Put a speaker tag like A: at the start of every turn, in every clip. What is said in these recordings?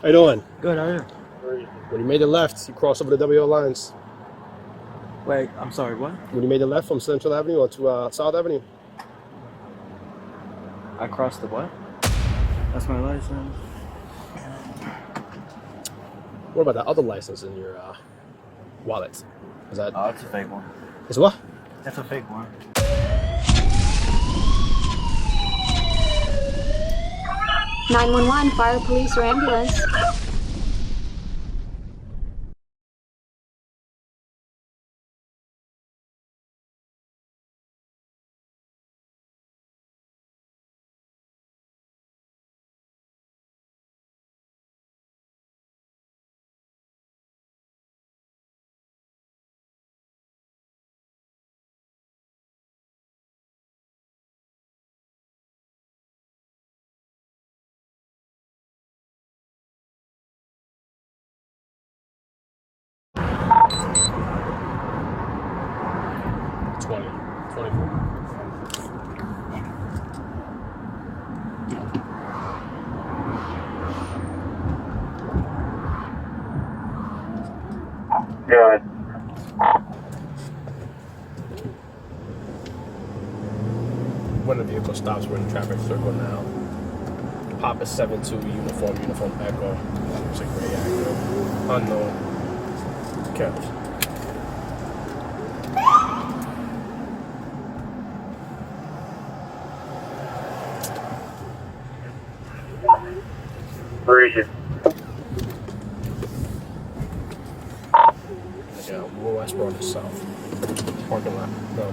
A: How you doing?
B: Good, how are you?
A: When you made the left, you crossed over the WO lines.
B: Wait, I'm sorry, what?
A: When you made the left from Central Avenue onto South Avenue.
B: I crossed the what? That's my license.
A: What about that other license in your wallet? Is that?
B: Oh, it's a fake one.
A: It's what?
B: That's a fake one.
C: (911) fire, police, or ambulance.
D: Good.
A: When the vehicle stops, we're in the traffic circle now. Pop is 7-2, uniform echo. It's a gray active. Unknown. Careless.
D: Where is it?
A: Yeah, we're westbound to south. Parking lot. No.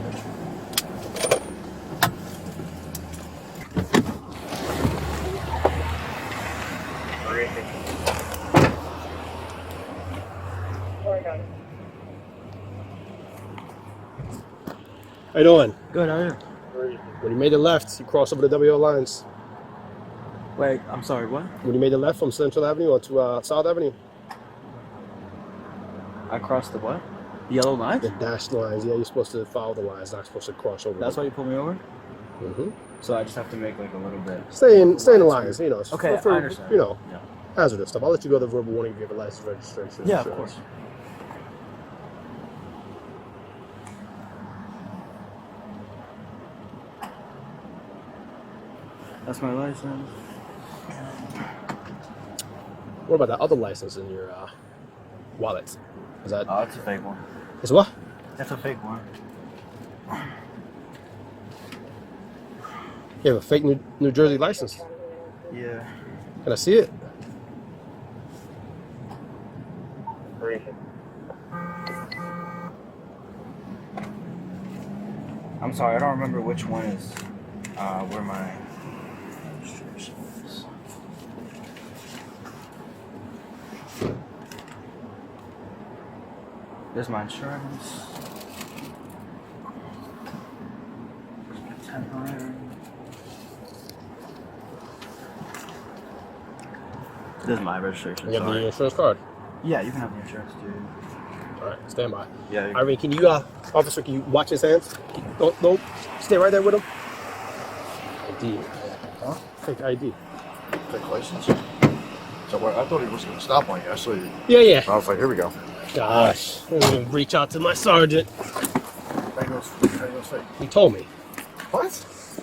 D: Where is it?
A: How you doing?
B: Good, how are you?
D: Where is it?
A: When you made the left, you crossed over the WO lines.
B: Wait, I'm sorry, what?
A: When you made the left from Central Avenue onto South Avenue.
B: I crossed the what? Yellow lines?
A: The dashed lines. Yeah, you're supposed to follow the lines, not supposed to cross over.
B: That's why you pulled me over?
A: Mm-hmm.
B: So I just have to make like a little bit.
A: Stay in the lines, you know.
B: Okay,
A: for,
B: I understand.
A: You know,
B: Yeah.
A: hazardous stuff. I'll let you go to the verbal warning if you have a license registration.
B: Yeah, of
A: insurance.
B: course. That's my license.
A: What about that other license in your wallet? Is that?
B: Oh, it's a fake one.
A: It's what?
B: That's a fake one.
A: You have a fake New Jersey license.
B: Yeah.
A: Can I see it?
D: Where is it?
B: I'm sorry, I don't remember which one is where my registration is. There's my insurance. There's my temporary. This is my registration.
A: You have
B: Sorry.
A: the insurance card.
B: Yeah, you can have the insurance, dude.
A: All right, stand by.
B: Yeah.
A: Irene, can you, officer, can you watch his hands? Don't stay right there with him. ID.
E: Huh?
A: Fake ID.
E: Fake license. So what? I thought he was going to stop on you. I saw you.
A: Yeah.
E: I was like, here we go.
A: Gosh, I'm gonna reach out to my sergeant.
E: There goes fake.
A: He told me.
E: What?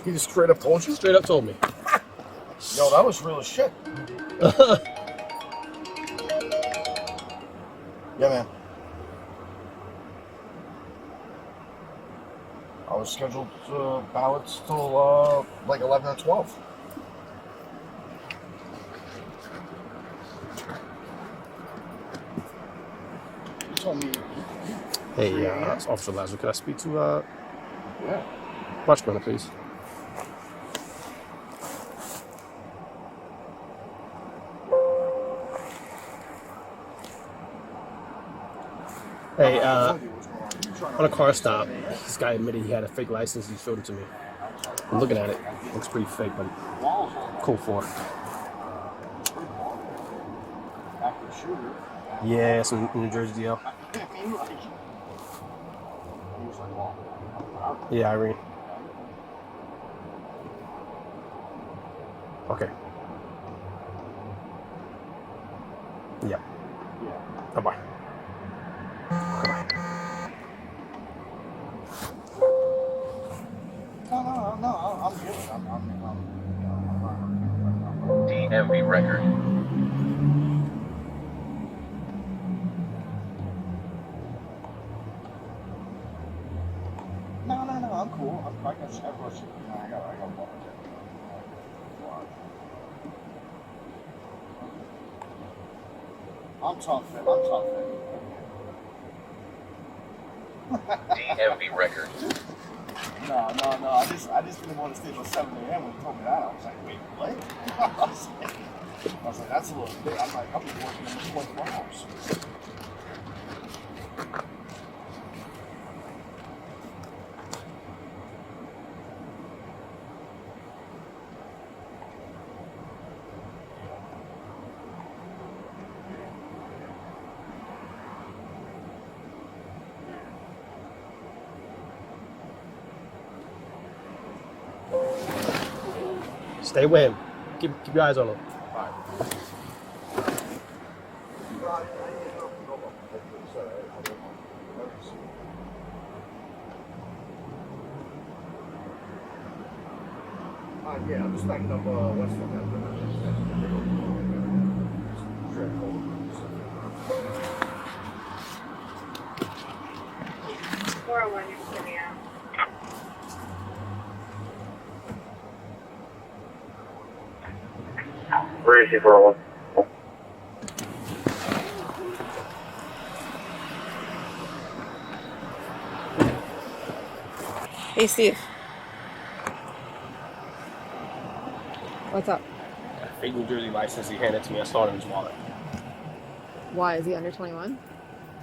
E: He just straight up told you?
A: Straight up told me.
E: Yo, that was real as shit. Yeah, man. I was scheduled ballots till like 11 or 12. You told me.
A: Hey, it's Officer Lazar, could I speak to
E: Yeah.
A: Watchman, please? Hey, on a car stop, this guy admitted he had a fake license. He showed it to me. I'm looking at it. Looks pretty fake, but cool for it. Yeah, some New Jersey deal. Yeah, Irene. Okay. Yeah. Bye-bye. Bye-bye.
E: No, I'm good.
F: DMV record.
E: No, I'm cool. I got shit. I got water. I'm talking.
F: DMV record.
E: No. I just didn't want to stay till 7 a.m. when you told me that. I was like, wait, what? I was like, that's a little bit. I'm like, I'll be working in 24 hours.
A: Stay with him. Keep your eyes on him.
E: Yeah, I'm just backing up west of that.
D: 401, you're sitting out. Where is he, 401?
G: Hey, Steve. What's up?
A: A fake New Jersey license he handed to me. I saw it in his wallet.
G: Why is he under 21?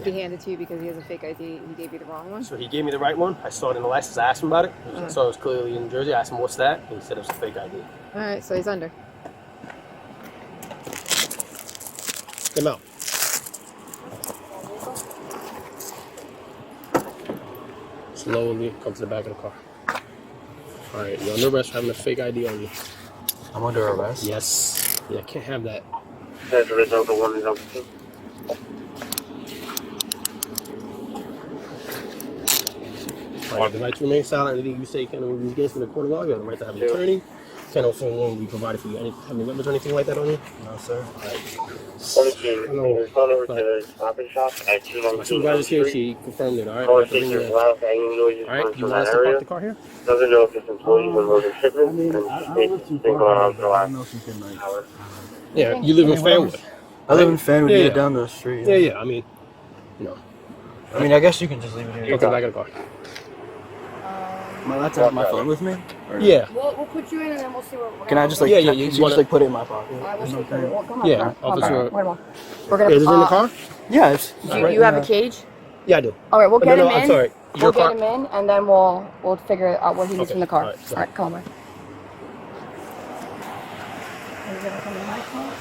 G: Did he hand it to you because he has a fake ID? He gave you the wrong one?
A: So he gave me the right one. I saw it in the license. I asked him about it. I saw it was clearly in Jersey. I asked him, what's that? And he said it was a fake ID.
G: All right, so he's under.
A: Get him out. Slowly come to the back of the car. All right, you're under arrest for having a fake ID on you.
B: I'm under arrest?
A: Yes. Yeah, can't have that.
D: That's the result of 1 and 2.
A: All right, the right to remain silent. Anything you say can be against the court of law. You have the right to have an attorney. Can also will be provided for you. Have any weapons or anything like that on you?
B: No, sir.
A: All right.
D: Hello. Phone over to the coffee shop at 2
A: My supervisor's here. She confirmed it. All right.
D: Call
A: All
D: station loud banging noises
A: right.
D: coming
A: You
D: from
A: want us
D: that
A: to park
D: area.
A: the car here?
D: Doesn't know if it's employee when loading shipments.
E: I don't live too far. I know some kid night.
A: Yeah. You live in Fanwood.
B: I live in Fanwood,
A: Yeah,
B: yeah,
A: yeah.
B: down the street.
A: Yeah. I mean, you know.
B: I mean, I guess you can just leave it here.
A: Go to the back of the car.
B: Am I allowed to have my phone with me? Or-
A: Yeah.
G: We'll put you in and then we'll see what we're
B: Can I just like,
A: Yeah,
B: can
A: you
B: you
A: wanna-
B: just like put it in my pocket?
G: come on.
A: Yeah. Officer.
G: We're gonna.
A: Is it in the car?
B: Yeah, it's
G: You have a cage?
A: Yeah, I do.
G: All right, we'll
A: No,
G: get
A: no,
G: him
A: I'm
G: in.
A: sorry.
G: We'll
A: Your
G: get
A: car.
G: him in, and then we'll figure out what he needs
A: Okay,
G: from the car.
A: all right, so-
G: All right, come on. Are you gonna come in my car?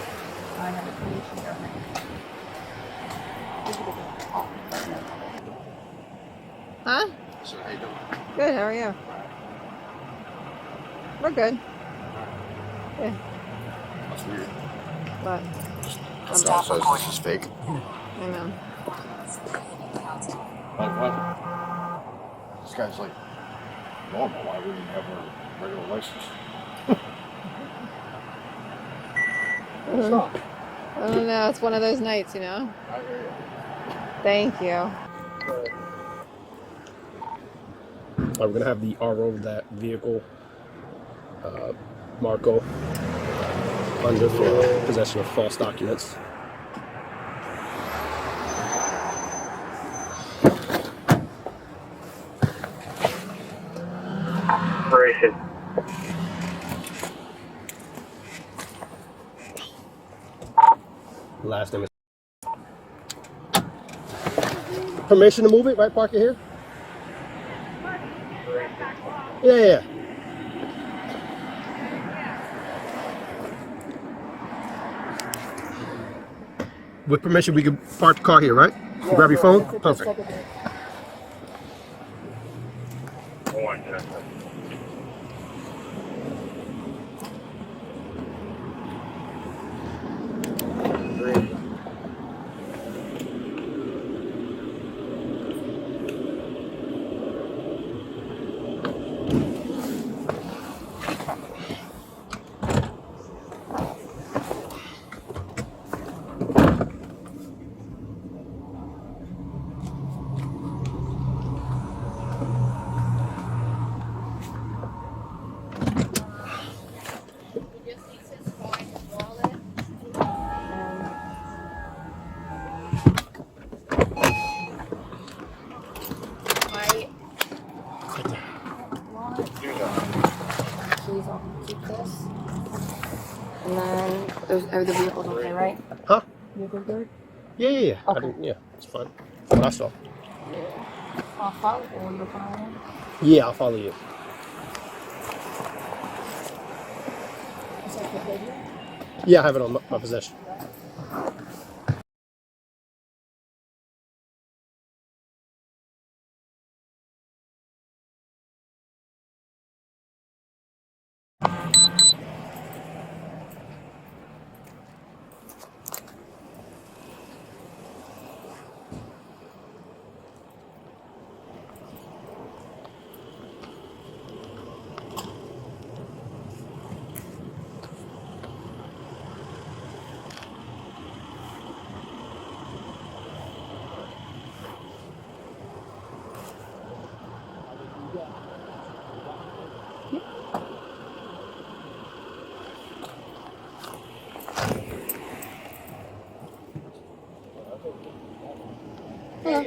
G: I have a cage here. Huh?
E: So how you doing?
G: Good. How are you? We're good. Yeah.
E: That's weird.
G: But
E: That says this is fake.
G: I know.
E: Like what? This guy's like normal. Why wouldn't he have a regular license? Stop.
G: I don't know. It's one of those nights, you know.
E: I hear you.
G: Thank you.
A: We're gonna have the RO of that vehicle, Marco, under for possession of false documents.
D: Operation.
A: Last name is. Permission to move it? Right, park it here? Yeah. With permission, we can park the car here, right? You grab your phone? Perfect.
G: Are the vehicles okay, right?
A: Huh?
G: Vehicles good?
A: Yeah.
G: Okay.
A: Yeah, it's fine. What I saw.
G: I'll follow you. Following.
A: Yeah, I'll follow you. Yeah, I have it on my possession.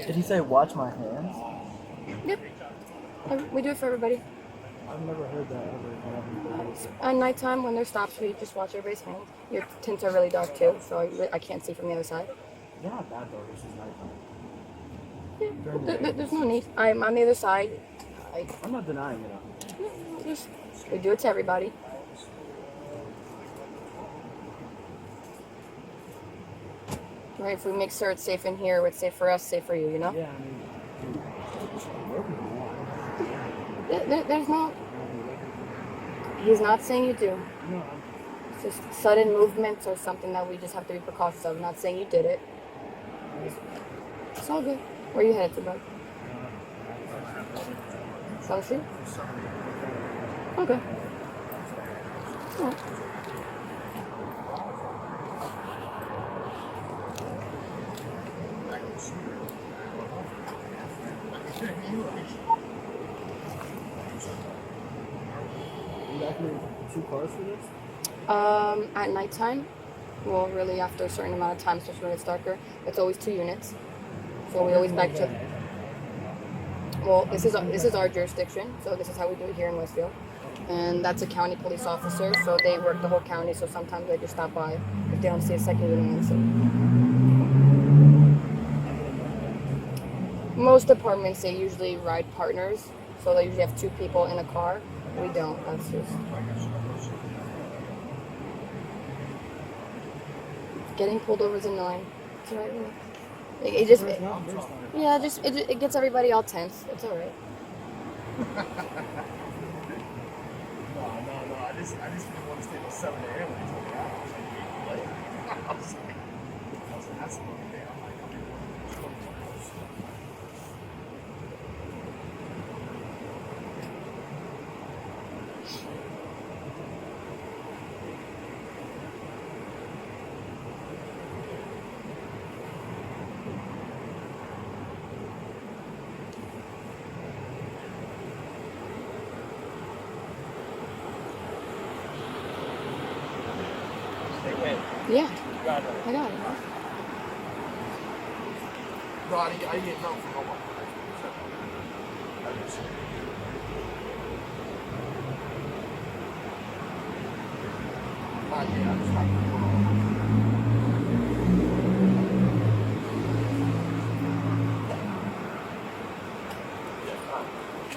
B: Did he say watch my hands?
G: Yep. We do it for everybody.
B: I've never heard that ever.
G: At nighttime, when there's stops, we just watch everybody's hands. Your tints are really dark too, so I can't see from the other side.
B: They're not that dark, this is nighttime.
G: There's no need. I'm on the other side.
B: I'm not denying it.
G: We do it to everybody. Right, if we make sure it's safe in here, it's safe for us, safe for you, you know?
B: Yeah, I mean,
G: There's no... He's not saying you do. It's just sudden movements or something that we just have to be precautious of. I'm not saying you did it. It's all good. Where are you headed to, bud? South Street? Okay. All right.
B: two cars for this?
G: At nighttime, well, really after a certain amount of time, especially when it's darker, it's always 2 units. So we always back check. Well, this is our jurisdiction, so this is how we do it here in Westfield. And that's a county police officer, so they work the whole county, so sometimes they just stop by if they don't see a second unit. So most departments, they usually ride partners, so they usually have 2 people in a car. We don't, that's just... Getting pulled over is annoying. It's all right. It gets everybody all tense. It's all right.
E: No, I just didn't want to stay till 7 a.m. when he told me that. I was like, wait, what? I was like, that's a little bit. I'm like, okay, well,
G: Yeah, I got it.
E: no, I didn't get drunk for no one. Yeah, I just like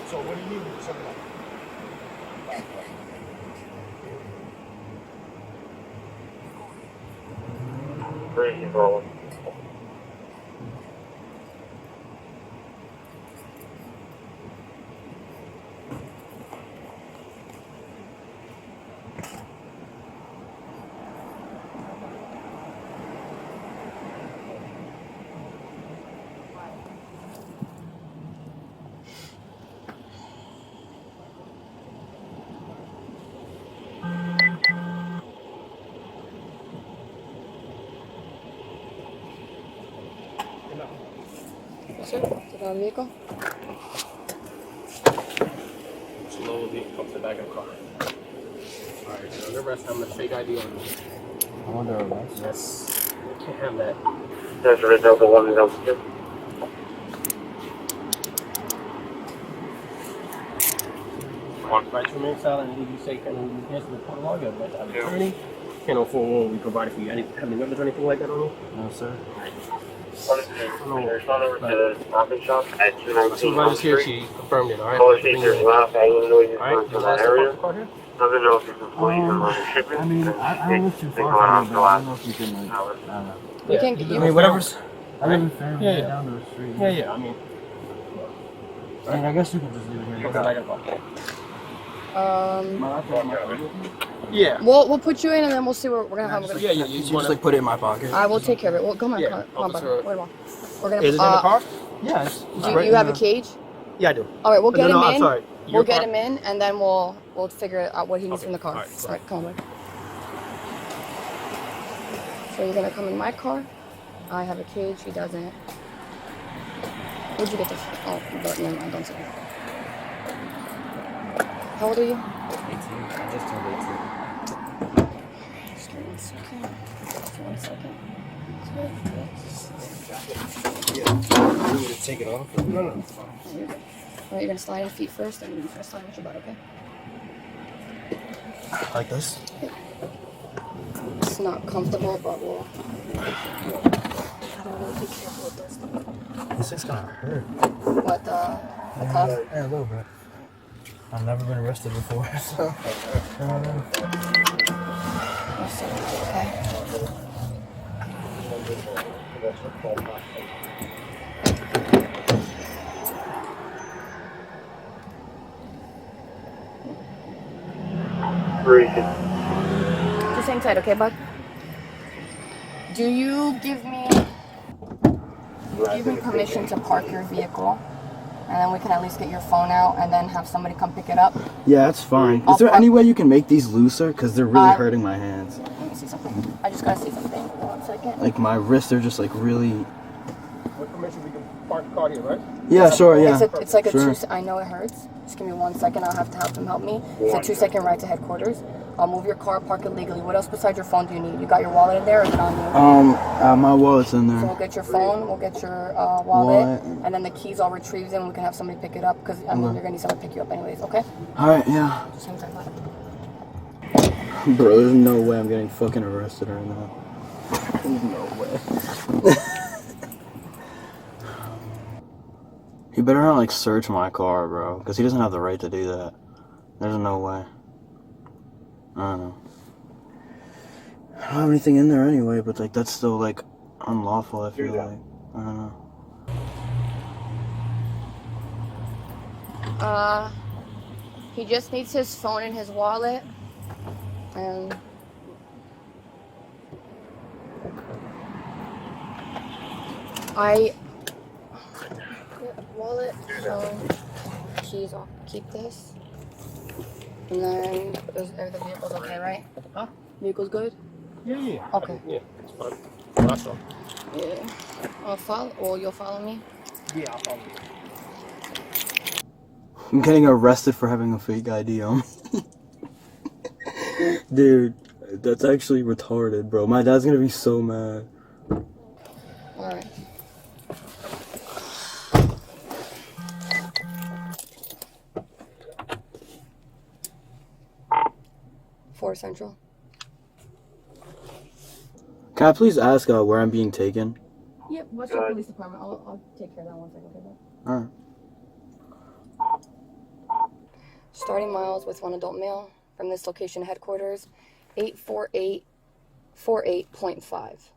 E: So what do you need with something like
D: Crazy rolling.
G: Sir, take out the vehicle.
A: Slowly up to the back of the car. Alright, so the rest I'm the fake ID on you.
B: I'm under arrest.
A: Yes. Can't have that.
D: There's a result of 1 0 2.
A: Right, 2 minutes out, and you say, can you answer the court log? But I'm an attorney. Kennel 4 we provided for you. Have any weapons or anything like that on you?
B: No, sir.
D: Respond over to the Stop and Shop at 219
A: Supervisor's here.
D: Street.
A: She confirmed it. All right.
D: Caller station's left. I didn't know you
A: All right.
D: were from that area. Doesn't know if it's employees or other shipments.
B: I mean, I don't live too far from you, but I don't know if you can, like, I don't know.
G: We can get
B: I
G: you.
B: mean, whatever's. I live in Fairmont,
A: Yeah, yeah.
B: down the street.
A: Yeah. I mean,
B: I mean, I guess you can just leave it here.
A: okay, I got
B: My laptop, my phone.
A: Yeah.
G: We'll put you in, and then we'll see what we're gonna have.
A: Yeah. You
B: You just like put it in my pocket.
G: I will take care of it. Well, come on,
A: Yeah,
G: come on,
A: officer.
G: brother. Wait a minute. We're gonna.
A: Is it in the car?
B: Yeah.
G: Do you have a cage?
A: Yeah, I do.
G: All right, we'll get him
A: No,
G: in.
A: I'm sorry.
G: We'll get him in, and then we'll figure out what he needs
A: Okay.
G: in the car.
A: All right,
G: All right, come on, bud. So you're gonna come in my car. I have a cage. He doesn't. Where'd you get this? Oh, but no, I don't see it. How old are you?
B: 18. I just turned 18.
G: Just give me 1 second. Just 1 second.
B: You want me to take it off?
A: No.
G: All right, you're gonna slide in feet first, and you're gonna slide with your butt, okay?
B: Like this?
G: It's not comfortable, but we'll. I don't really be careful with this.
B: This is gonna hurt.
G: What the cuff?
B: Yeah, a little bit. I've never been arrested before, so. I don't know.
G: Let's see. Okay. Just hang tight, okay, bud? Do you give me permission to park your vehicle? And then we can at least get your phone out and then have somebody come pick it up.
B: Yeah, that's fine. Is there any way you can make these looser? Because they're really hurting my hands.
G: Let me see something. I just gotta see something. 1 second.
B: Like my wrists are just like really.
A: With permission, we can park the car here, right?
B: Yeah, sure, yeah.
G: It's like a
B: Sure.
G: I know it hurts. Just give me 1 second. I'll have to have them help me. It's a 2-second ride to headquarters. I'll move your car, park it legally. What else besides your phone do you need? You got your wallet in there or is it on you?
B: My wallet's in
G: So
B: there.
G: we'll get your phone, we'll get your wallet, and then the keys I'll retrieve them. We can have somebody pick it up because I mean you're gonna need someone to pick you up anyways. Okay?
B: Alright, yeah.
G: Just hang tight, bud.
B: Bro, there's no way I'm getting fucking arrested right now. There's no way. He better not like search my car, bro, because he doesn't have the right to do that. There's no way. I don't know. I don't have anything in there anyway, but like that's still like unlawful. I feel like I don't know.
G: He just needs his phone and his wallet, and wallet, phone, keys. I'll keep this. And then the vehicle's okay, right?
A: Huh?
G: Vehicle's good?
A: Yeah.
G: Okay.
A: Yeah, it's fine. That's all.
G: Yeah. I'll follow. Well, you'll follow me.
A: Yeah, I'll follow you.
B: I'm getting arrested for having a fake ID on me. Dude, that's actually retarded, bro. My dad's gonna be so mad.
G: All right. Four Central.
B: Can I please ask where I'm being taken?
G: Yep. What's your police department? I'll take care of that 1 second. Okay, bud?
B: Alright.
G: Starting miles with one adult male from this location headquarters, 848.5.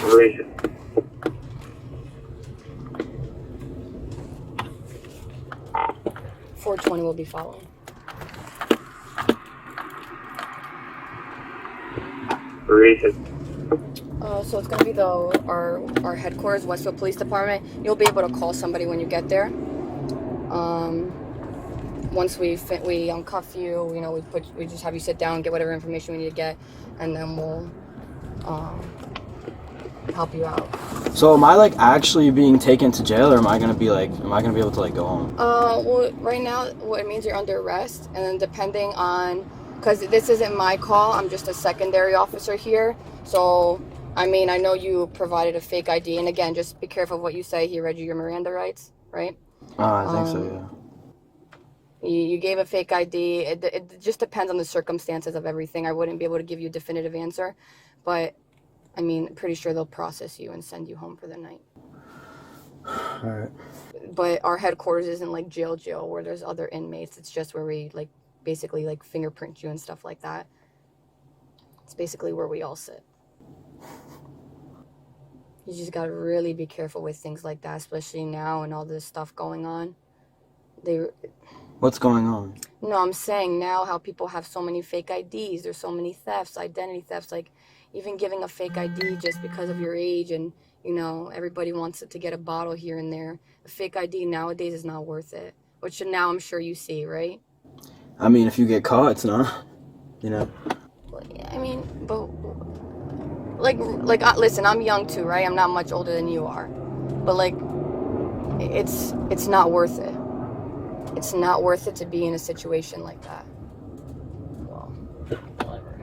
D: Duration.
G: 420 will be following.
D: Duration.
G: So it's gonna be our headquarters, Westfield Police Department. You'll be able to call somebody when you get there. Once we uncuff you, you know, we just have you sit down, get whatever information we need to get, and then we'll help you out.
B: So am I like actually being taken to jail, or am I gonna be able to like go home?
G: Well, right now, what it means you're under arrest, and then depending on, because this isn't my call, I'm just a secondary officer here. So, I mean, I know you provided a fake ID, and again, just be careful of what you say. He read you your Miranda rights, right?
B: I think so, yeah.
G: You gave a fake ID. It just depends on the circumstances of everything. I wouldn't be able to give you a definitive answer, but I mean, pretty sure they'll process you and send you home for the night.
B: All right.
G: But our headquarters isn't like jail where there's other inmates. It's just where we like basically like fingerprint you and stuff like that. It's basically where we all sit. You just gotta really be careful with things like that, especially now and all this stuff going on.
B: What's going on?
G: No, I'm saying now how people have so many fake IDs. There's so many thefts, identity thefts, like even giving a fake ID just because of your age and, you know, everybody wants it to get a bottle here and there. A fake ID nowadays is not worth it, which now I'm sure you see, right?
B: I mean, if you get caught, it's not, you know.
G: I mean, but listen, I'm young too, right? I'm not much older than you are, but like, it's not worth it. It's not worth it to be in a situation like that. Well, whatever.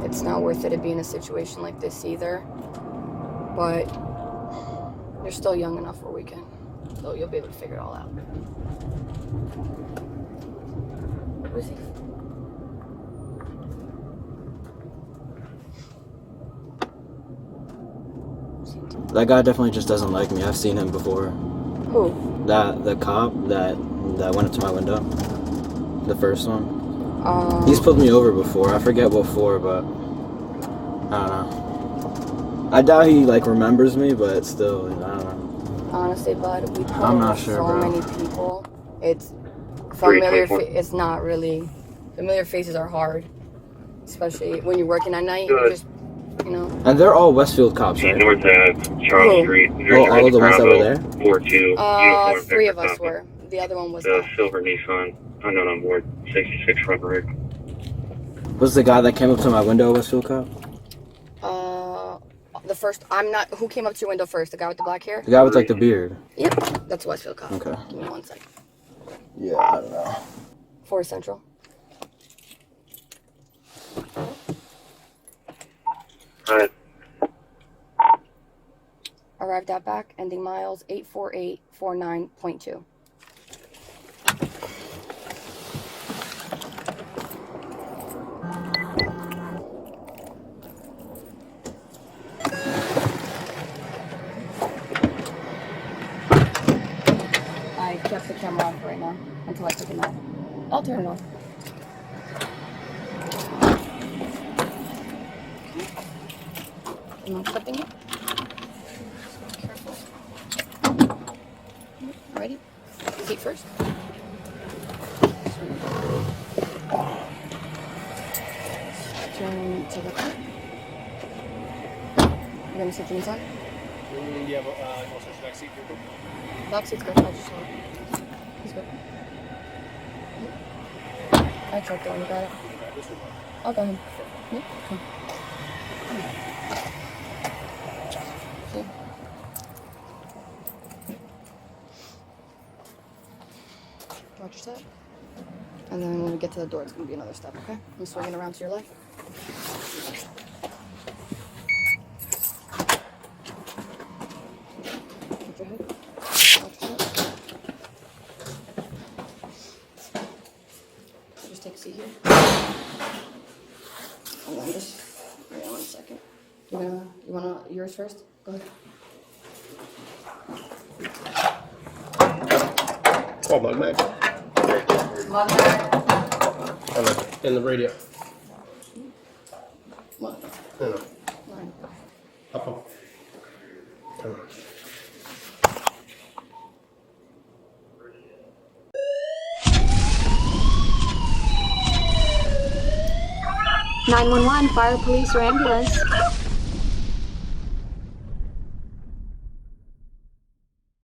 G: It's not worth it to be in a situation like this either. But you're still young enough where we can, so you'll be able to figure it all out. Where's he?
B: That guy definitely just doesn't like me. I've seen him before.
G: Who?
B: The cop that went up to my window. The first one. He's pulled me over before. I forget what for, but I don't know. I doubt he like remembers me, but still, I don't know.
G: Honestly, bud, we pull
B: I'm not sure,
G: so
B: bro.
G: many people. It's familiar. It's not really. Familiar faces are hard, especially when you're working at night. You just, you know.
B: And they're all Westfield cops, right?
D: North Charles Street.
B: Oh, all of the ones that were there?
D: 4-2.
G: 3 of us were. The other one was
D: The
G: not.
D: silver Nissan, unknown on board, 66 front rig.
B: Was the guy that came up to my window a Westfield cop?
G: The first. I'm not. Who came up to your window first? The guy with the black hair?
B: The guy with like the beard.
G: Yep. That's Westfield cop.
B: Okay.
G: Give me 1 second.
B: Yeah, I don't know.
G: 4 Central.
D: Alright.
G: Arrived at back, ending miles 84849.2. I kept the camera on for right now until I took it off. I'll turn it off. I'm not clipping it. Careful. Ready? Feet first. Turn to the front. You're gonna sit inside?
A: Yeah, but you want to switch back seat?
G: Back seat's good. I just saw it. He's good. I checked it when you got it. I'll go ahead. Yeah, come. See? Watch your step. And then when we get to the door, it's going to be another step, okay? I'm swinging around to your left. Put your head. Watch your step. Just take a seat here. And then just, wait 1 second. You wanna, yours first? Go ahead.
A: Oh, my Mac. In the radio.
G: What?
A: No.
G: Mine.
A: Up, up. Come on.
C: Nine 911, fire, police, or ambulance.